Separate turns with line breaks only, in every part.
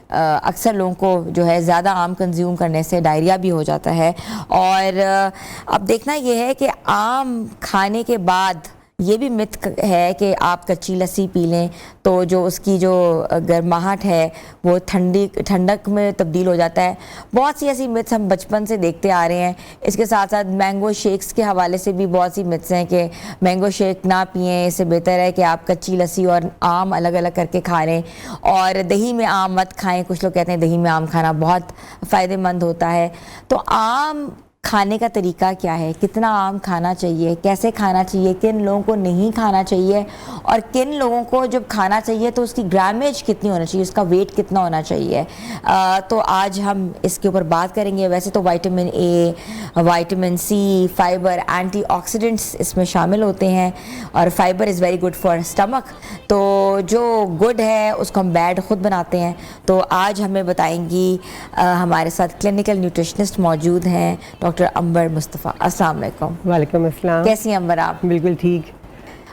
अक्सर लोगों को जो है ज़्यादा आम कंज्यूम करने से डायरिया भी हो जाता है। और अब देखना ये है कि आम खाने के बाद ये भी मिथ है कि आप कच्ची लस्सी पी लें तो जो उसकी जो गर्माहट है वो ठंडक में तब्दील हो जाता है। बहुत सी ऐसी मिथ्स हम बचपन से देखते आ रहे हैं। इसके साथ साथ मैंगो शेक्स के हवाले से भी बहुत सी मिथ्स हैं कि मैंगो शेक ना पिएं, इससे बेहतर है कि आप कच्ची लस्सी और आम अलग अलग करके खा लें। और दही में आम मत खाएं, कुछ लोग कहते हैं दही में आम खाना बहुत फ़ायदेमंद होता है। तो आम खाने का तरीका क्या है, कितना आम खाना चाहिए, कैसे खाना चाहिए, किन लोगों को नहीं खाना चाहिए और किन लोगों को जब खाना चाहिए तो उसकी ग्रामेज कितनी होना चाहिए, उसका वेट कितना होना चाहिए। तो आज हम इसके ऊपर बात करेंगे। वैसे तो vitamin A, vitamin C, fibre, antioxidants इसमें शामिल होते हैं और fibre is very good for stomach. तो जो गुड है उसको हम बैड खुद बनाते हैं। तो आज हमें बताएंगी हमारे साथ क्लिनिकल न्यूट्रिशनिस्ट मौजूद हैं डॉक्टर अंबर मुस्तफ़ा। अस्सलाम वालेकुम।
वालेकुम अस्सलाम।
कैसी हैं अंबर आप?
बिल्कुल ठीक।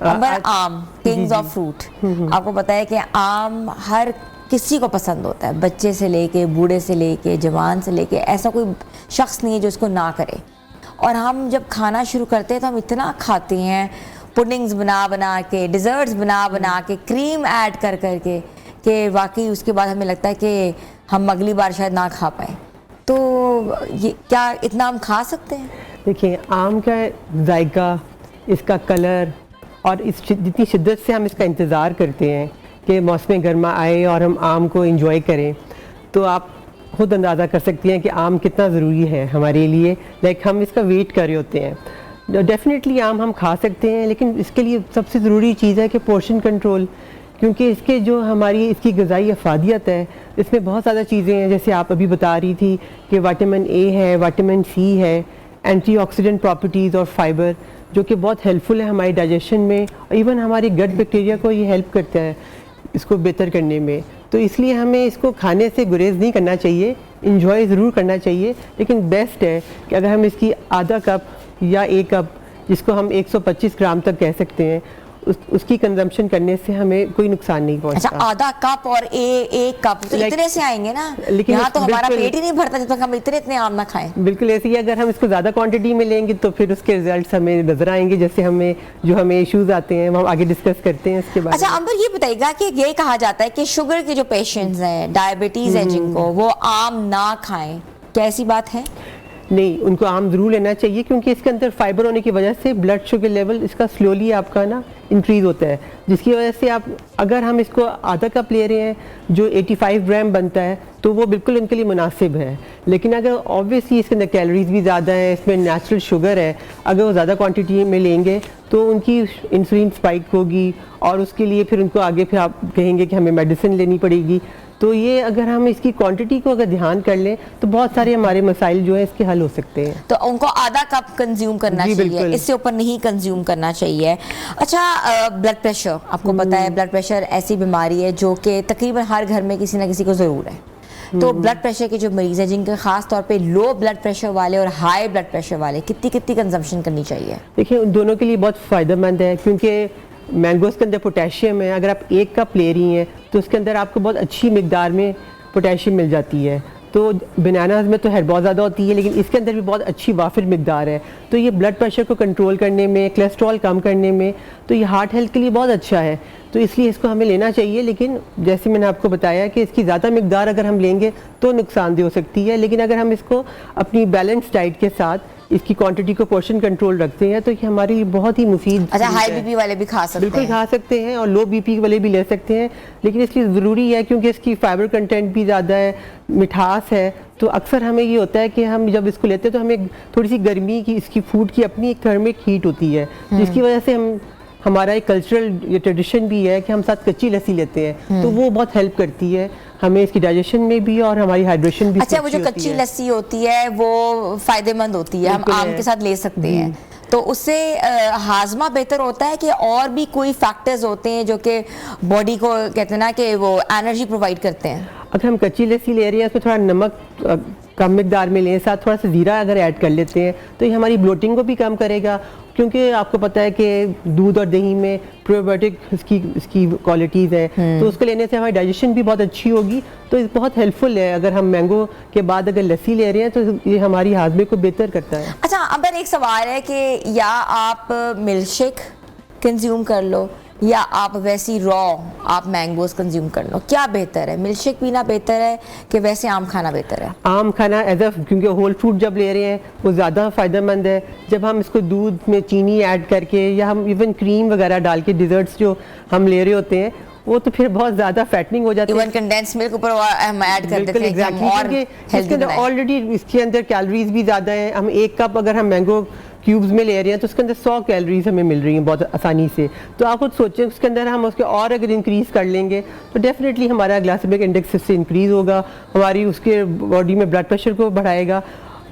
अंबर, आम किंग्स ऑफ फ्रूट। आपको पता है कि आम हर किसी को पसंद होता है, बच्चे से लेके बूढ़े से लेके जवान से लेके, ऐसा कोई शख्स नहीं है जो इसको ना करे। और हम जब खाना शुरू करते हैं तो हम इतना खाते हैं, पुडिंग्स बना बना के, डिज़र्ट्स बना बना के, क्रीम ऐड कर करके कि वाकई उसके बाद हमें लगता है कि हम अगली बार शायद ना खा पाएँ। तो ये क्या इतना हम खा सकते हैं?
देखिए, आम का जायका, इसका कलर और इस जितनी शिद्दत से हम इसका इंतज़ार करते हैं कि मौसम गर्मा आए और हम आम को एंजॉय करें, तो आप खुद अंदाज़ा कर सकती हैं कि आम कितना ज़रूरी है हमारे लिए। लाइक हम इसका वेट कर रहे होते हैं। डेफिनेटली आम हम खा सकते हैं, लेकिन इसके लिए सबसे ज़रूरी चीज़ है कि पोर्शन कंट्रोल, क्योंकि इसके जो हमारी इसकी ग़िज़ाई अफादियत है इसमें बहुत ज़्यादा चीज़ें हैं। जैसे आप अभी बता रही थी कि विटामिन ए है, विटामिन सी है, एंटीऑक्सीडेंट प्रॉपर्टीज़ और फाइबर जो कि बहुत हेल्पफुल है हमारे डाइजेशन में। इवन हमारे गट बैक्टीरिया को ये हेल्प करता है इसको बेहतर करने में। तो इसलिए हमें इसको खाने से गुरेज नहीं करना चाहिए, इंजॉय ज़रूर करना चाहिए। लेकिन बेस्ट है कि अगर हम इसकी आधा कप या एक कप, जिसको हम 125 ग्राम तक कह सकते हैं, उसकी कंजम्पशन करने से हमें कोई नुकसान नहीं पहुंचता।
अच्छा, आधा कप और एक कप तो इतने से आएंगे ना, लेकिन यहाँ तो हमारा पेट ही नहीं भरता जब तक हम इतने आम ना खाएं।
बिल्कुल ऐसे ही अगर हम इसको ज़्यादा क्वांटिटी में लेंगे तो फिर उसके रिजल्ट्स हमें नजर आएंगे, जैसे हमें इश्यूज आते हैं, हम आगे डिस्कस करते हैं इसके बाद।
अच्छा अंबर, ये बताइएगा कि ये कहा जाता है कि शुगर के जो पेशेंट्स हैं, डायबिटीज़ है जिनको, वो आम ना खाएं, क्या ऐसी बात है?
नहीं, उनको आम ज़रूर लेना चाहिए, क्योंकि इसके अंदर फाइबर होने की वजह से ब्लड शुगर लेवल इसका स्लोली आपका ना इंक्रीज़ होता है, जिसकी वजह से आप अगर हम इसको आधा कप ले रहे हैं जो 85 ग्राम बनता है तो वो बिल्कुल उनके लिए मुनासिब है। लेकिन अगर ऑब्वियसली इसके अंदर कैलोरीज भी ज़्यादा है, इसमें नेचुरल शुगर है, अगर वो ज़्यादा क्वांटिटी में लेंगे तो उनकी इंसुलिन स्पाइक होगी और उसके लिए फिर उनको आगे फिर आप कहेंगे कि हमें मेडिसिन लेनी पड़ेगी। तो ये अगर हम इसकी क्वांटिटी को अगर ध्यान कर लें तो बहुत सारे हमारे मसाइल जो है इसके हल हो सकते हैं।
तो उनको आधा कप कंज्यूम करना चाहिए, इससे ऊपर नहीं कंज्यूम करना चाहिए। अच्छा, ब्लड प्रेशर, आपको पता है ब्लड प्रेशर ऐसी बीमारी है जो कि तकरीबन हर घर में किसी ना किसी को ज़रूर है। तो ब्लड प्रेशर के जो मरीज़ हैं जिनके ख़ास तौर पे लो ब्लड प्रेशर वाले और हाई ब्लड प्रेशर वाले, कितनी कितनी कंजम्पशन करनी चाहिए?
देखिए, उन दोनों के लिए बहुत फ़ायदेमंद है, क्योंकि मैंगोज़ के अंदर पोटेशियम है। अगर आप एक कप ले रही हैं तो उसके अंदर आपको बहुत अच्छी मिकदार में पोटेशियम मिल जाती है। तो बनानाज में तो है बहुत ज़्यादा होती है, लेकिन इसके अंदर भी बहुत अच्छी वाफिर मिकदार है। तो ये ब्लड प्रेशर को कंट्रोल करने में, कोलेस्ट्रॉल कम करने में, तो ये हार्ट हेल्थ के लिए बहुत अच्छा है। तो इसलिए इसको हमें लेना चाहिए। लेकिन जैसे मैंने आपको बताया कि इसकी ज़्यादा मिकदार अगर हम लेंगे तो नुकसानदेह हो सकती है। लेकिन अगर हम इसको अपनी बैलेंस डाइट के साथ इसकी क्वांटिटी को पोर्शन कंट्रोल रखते हैं तो ये हमारे लिए बहुत ही मुफीद।
अच्छा, हाई बीपी वाले भी खा सकते हैं?
बिल्कुल खा सकते हैं, और लो बीपी वाले भी ले सकते हैं। लेकिन इसलिए ज़रूरी है क्योंकि इसकी फाइबर कंटेंट भी ज़्यादा है, मिठास है। तो अक्सर हमें ये होता है कि हम जब इसको लेते हैं तो हमें थोड़ी सी गर्मी की, इसकी फूड की अपनी एक थर्मिक हीट होती है, जिसकी वजह से हमारा एक कल्चरल ये ट्रेडिशन भी है कि हम साथ कच्ची लस्सी लेते हैं, तो वो बहुत हेल्प करती है हमें इसकी डाइजेशन में भी और हमारी हाइड्रेशन भी।
अच्छा, वो जो कच्ची लस्सी होती है वो फ़ायदेमंद होती है, हम आम के साथ ले सकते हैं, तो उससे हाजमा बेहतर होता है कि और भी कोई फैक्टर्स होते हैं जो कि बॉडी को कहते हैं ना कि वो एनर्जी प्रोवाइड करते हैं?
अगर हम कच्ची लस्सी ले रहे हैं उसमें थोड़ा नमक कम मिकदार में लें, साथ थोड़ा सा ज़ीरा अगर ऐड कर लेते हैं तो ये हमारी ब्लोटिंग को भी कम करेगा, क्योंकि आपको पता है कि दूध और दही में प्रोबायोटिक इसकी क्वालिटीज़ हैं, तो उसको लेने से हमारी डाइजेशन भी बहुत अच्छी होगी। तो ये बहुत हेल्पफुल है। अगर हम मैंगो के बाद अगर लस्सी ले रहे हैं तो ये हमारी हाजमे को बेहतर करता है।
अच्छा, अब एक सवाल है कि या आप मिल्क शेक कंज्यूम कर लो या आप वैसी रॉ आप मैंगोज कंज्यूम कर लो, क्या बेहतर है? मिल्क शेक पीना बेहतर है कि वैसे आम खाना बेहतर है?
आम खाना क्योंकि होल फ्रूट जब ले रहे हैं वो ज़्यादा फ़ायदेमंद है। जब हम इसको दूध में चीनी ऐड करके या हम इवन क्रीम वगैरह डाल के डिज़र्ट्स जो हम ले रहे होते हैं वो तो फिर बहुत ज़्यादा फैटनिंग हो जाती है।
इवन कंडेंस मिल्क ऊपर हम ऐड कर देते हैं कि हम और हेल्दी बनाएं।
ऑलरेडी इसके अंदर कैलोरीज भी ज़्यादा हैं। हम 1 कप अगर हम मैंगो क्यूब्स में ले रहे हैं तो उसके अंदर 100 कैलोरीज हमें मिल रही हैं बहुत आसानी से। तो आप खुद सोचें उसके अंदर हम उसके और अगर इंक्रीज़ कर लेंगे तो डेफिनेटली हमारा ग्लाइसेमिक इंडेक्स इससे इंक्रीज़ होगा, हमारी उसके बॉडी में ब्लड प्रेशर को बढ़ाएगा,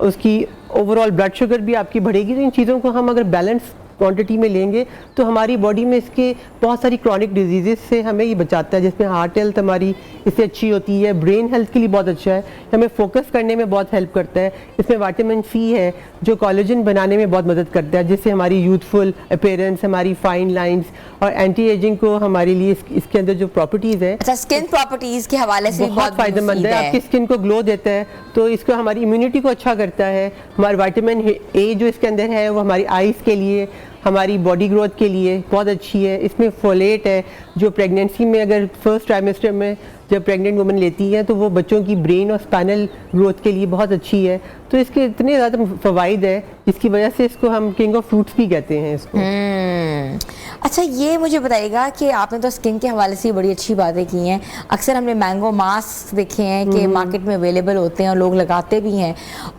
उसकी ओवरऑल ब्लड शुगर भी आपकी बढ़ेगी। तो इन चीज़ों को हम अगर बैलेंस क्वांटिटी में लेंगे तो हमारी बॉडी में इसके बहुत सारी क्रॉनिक डिजीज़ से हमें ये बचाता है, जिसमें हार्ट हेल्थ हमारी इससे अच्छी होती है, ब्रेन हेल्थ के लिए बहुत अच्छा है, हमें फोकस करने में बहुत हेल्प करता है। इसमें विटामिन सी है जो कोलेजन बनाने में बहुत मदद करता है, जिससे हमारी यूथफुल अपीयरेंस, हमारी फाइन लाइंस और एंटी एजिंग को हमारे लिए इसके अंदर जो प्रॉपर्टीज़ हैं,
अच्छा, स्किन प्रॉपर्टीज़ के हवाले से
बहुत फ़ायदेमंद है। आपकी स्किन को ग्लो देता है, तो इसको हमारी इम्यूनिटी को अच्छा करता है। हमारा विटामिन ए जो इसके अंदर है वो हमारी आइज़ के लिए, हमारी बॉडी ग्रोथ के लिए बहुत अच्छी है। इसमें फोलेट है जो प्रेगनेंसी में अगर फर्स्ट ट्राइमेस्टर में जब प्रेग्नेंट वुमेन लेती है तो वो बच्चों की ब्रेन और स्पाइनल ग्रोथ के लिए बहुत अच्छी है। तो इसके इतने ज़्यादा फ़वाइद है जिसकी वजह से इसको हम किंग ऑफ फ्रूट्स भी कहते हैं इसको।
अच्छा, ये मुझे बताइएगा कि आपने तो स्किन के हवाले से बड़ी अच्छी बातें की हैं। अक्सर हमने मैंगो मास्क देखे हैं कि मार्केट में अवेलेबल होते हैं और लोग लगाते भी हैं,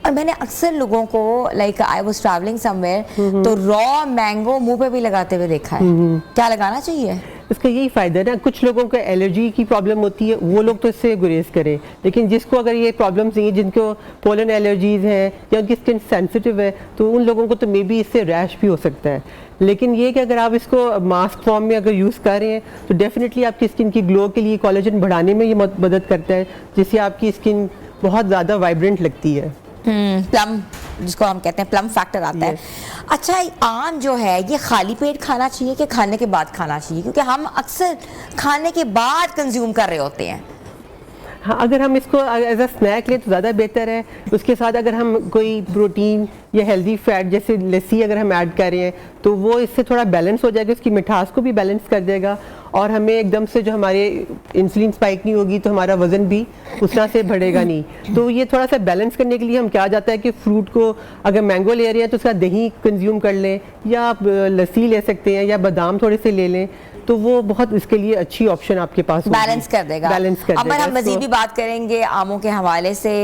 और मैंने अक्सर लोगों को like I was travelling somewhere तो रॉ मैंगो मुंह पे भी लगाते हुए देखा है। क्या लगाना चाहिए?
इसका यही फ़ायदा है ना, कुछ लोगों को एलर्जी की प्रॉब्लम होती है, वो लोग तो इससे गुरेज करें, लेकिन जिसको अगर ये प्रॉब्लम्स नहीं है, जिनको पोलन एलर्जीज़ हैं या उनकी स्किन सेंसिटिव है, तो उन लोगों को तो मे बी इससे रैश भी हो सकता है। लेकिन ये कि अगर आप इसको मास्क फॉर्म में अगर यूज़ कर रहे हैं तो डेफिनेटली आपकी स्किन की ग्लो के लिए, कोलेजन बढ़ाने में ये मदद करता है, जिससे आपकी स्किन बहुत ज़्यादा वाइब्रेंट लगती है।
प्लम, जिसको हम कहते हैं प्लम फैक्टर आता है। अच्छा, आम जो है ये खाली पेट खाना चाहिए कि खाने के बाद खाना चाहिए? क्योंकि हम अक्सर खाने के बाद कंज्यूम कर रहे होते हैं।
हाँ, अगर हम इसको एज अ स्नैक लें तो ज़्यादा बेहतर है। उसके साथ अगर हम कोई प्रोटीन या हेल्दी फैट जैसे लस्सी अगर हम ऐड कर रहे हैं तो वो इससे थोड़ा बैलेंस हो जाएगा, उसकी मिठास को भी बैलेंस कर देगा, और हमें एकदम से जो हमारे इंसुलिन स्पाइक नहीं होगी तो हमारा वज़न भी उस तरह से बढ़ेगा नहीं। तो ये थोड़ा सा बैलेंस करने के लिए हम क्या जाता है कि फ्रूट को अगर मैंगो ले रहे हैं तो उसका दही कंज्यूम कर लें, या आप लस्सी ले सकते हैं, या बादाम थोड़े से ले लें, तो वो बहुत इसके लिए अच्छी ऑप्शन आपके पास
बैलेंस कर देगा।
बैलेंस कर देगा।
अब हम मज़ीद भी बात करेंगे आमों के हवाले से।